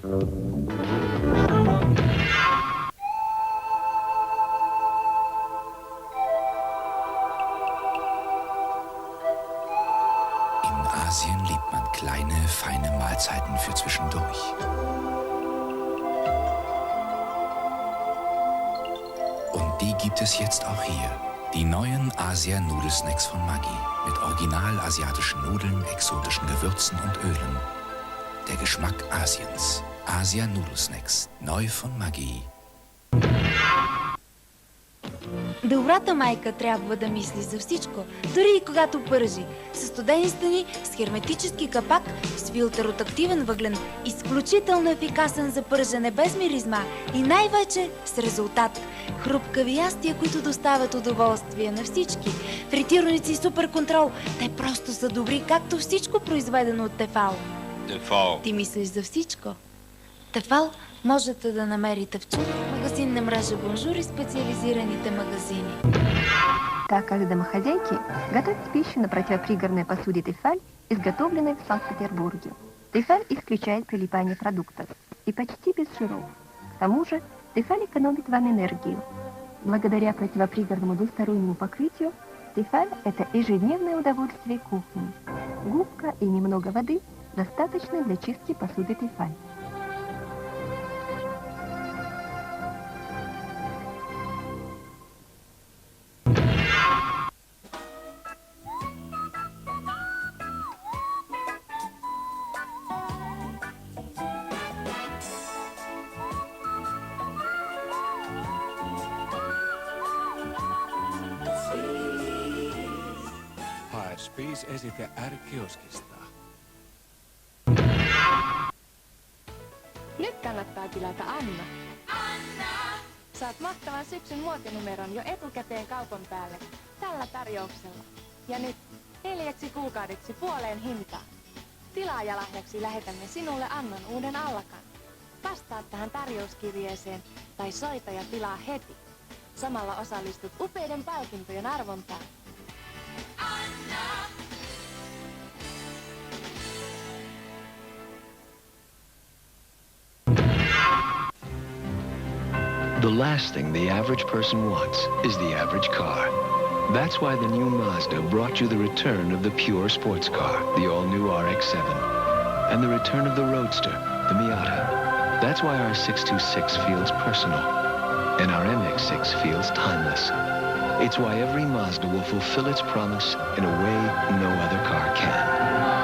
Asien liebt man kleine, feine Mahlzeiten für zwischendurch. Und die gibt es jetzt auch hier. Die neuen Asia-Nudelsnacks von Maggi. Mit original asiatischen Nudeln, exotischen Gewürzen und Ölen. Der Geschmack Asiens. Asia-Nudelsnacks. Neu von Maggi. Добрата майка трябва да мисли за всичко, дори и когато пържи. Със студени стени, с херметически капак, с филтър от активен въглен, изключително ефикасен за пържене без миризма и най-вече с резултат. Хрупкави ястия, които доставят удоволствие на всички. Фритирници и суперконтрол, те просто са добри, както всичко произведено от Тефал. Тефал. Ти мислиш за всичко. Тефал можете да намерите в ЧУ, магазинна мрежа Бонжур и специализираните магазини. Так как домохозяйки готовят пищу на противопригорной посуде Тефаль, изготовленной в Санкт-Петербурге. Тефаль исключает прилипание продуктов и почти без жиров. К тому же Тефаль экономит вам энергию. Благодаря противопригорному двустороннему покрытию Тефаль – это ежедневное удовольствие кухни. Губка и немного воды достаточно для чистки посуды Тефаль. Hae Spiis-esite R-kioskista. Nyt kannattaa tilata Anna. Anna! Saat mahtavan syksyn muotinumeron jo etukäteen kaupan päälle tällä tarjouksella. Ja nyt 4 kuukaudeksi puoleen hintaan. Tilaajalahjaksi lähetämme sinulle Annan uuden allakan. Vastaa tähän tarjouskirjeeseen tai soita ja tilaa heti. Samalla osallistut upeiden palkintojen arvontaan. Anna! The last thing the average person wants is the average car. That's why the new Mazda brought you the return of the pure sports car, the all-new RX-7. And the return of the Roadster, the Miata. That's why our 626 feels personal. And our MX-6 feels timeless. It's why every Mazda will fulfill its promise in a way no other car can.